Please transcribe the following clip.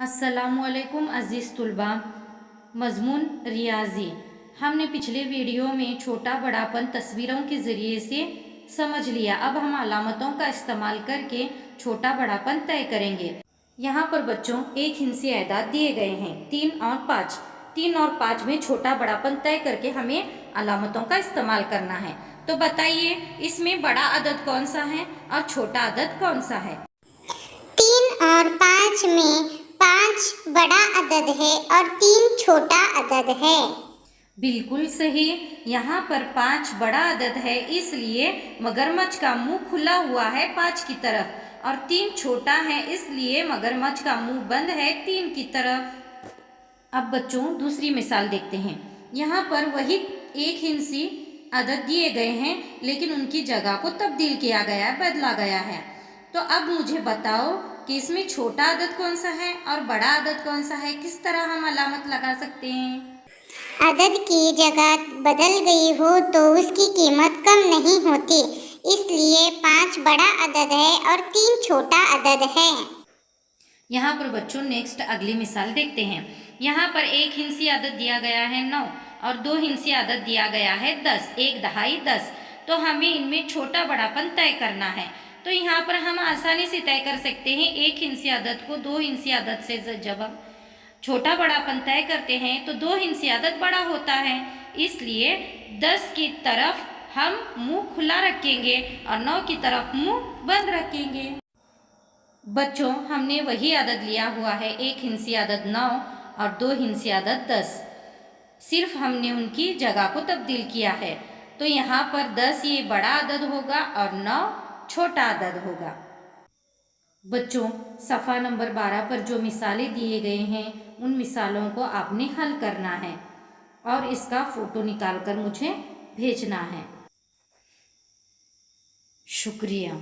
अस्सलामुअलैकुम अज़ीज़ तुलबा। मज़मून रियाज़ी हमने पिछले वीडियो में छोटा बड़ापन तस्वीरों के ज़रिए से समझ लिया। अब हम अलामतों का इस्तेमाल करके छोटा बड़ापन तय करेंगे। यहाँ पर बच्चों एक हिंसी एदाद दिए गए हैं 3 और 5। 3 और 5 में छोटा बड़ापन तय करके हमें अलामतों का इस्तेमाल करना है। तो बताइए इसमें बड़ा अदद कौन सा है और छोटा अदद कौन सा है? 3 और 5 में 5 बड़ा अदद है और 3 छोटा अदद है। बिल्कुल सही। यहाँ पर 5 बड़ा अदद है, इसलिए मगरमच्छ का मुंह खुला हुआ है 5 की तरफ, और 3 छोटा है, इसलिए मगरमच्छ का मुंह बंद है 3 की तरफ। अब बच्चों दूसरी मिसाल देखते हैं। यहाँ पर वही एक हिंसी अदद दिए गए हैं, लेकिन उनकी जगह को तब्दील किया गया है, बदला गया है। तो अब मुझे बताओ कि इसमें छोटा अदद कौन सा है और बड़ा अदद कौन सा है? किस तरह हम अलामत लगा सकते हैं? अदद की जगह बदल गई हो तो उसकी कीमत कम नहीं होती, इसलिए 5 बड़ा अदद है और 3 छोटा अदद है। यहाँ पर बच्चों नेक्स्ट अगली मिसाल देखते हैं। यहाँ पर एक हिंसी अदद दिया गया है 9 और 2 हिंसी अदद दिया गया है 10, 1 दहाई 10। तो हमें इनमें छोटा बड़ापन तय करना है। तो यहाँ पर हम आसानी से तय कर सकते हैं। एक हिंसी अदद को 2 हिंसी अदद से जब हम छोटा बड़ापन तय करते हैं तो 2 हिंसी अदद बड़ा होता है, इसलिए 10 की तरफ हम मुंह खुला रखेंगे और 9 की तरफ मुंह बंद रखेंगे। बच्चों हमने वही अदद लिया हुआ है, एक हिंसी अदद 9 और 2 हिंसी अदद 10। सिर्फ हमने उनकी जगह को तब्दील किया है। तो यहाँ पर 10 ये बड़ा अदद होगा और 9 छोटा अदद होगा। बच्चों सफ़ा नंबर 12 पर जो मिसालें दिए गए हैं उन मिसालों को आपने हल करना है और इसका फ़ोटो निकाल कर मुझे भेजना है। शुक्रिया।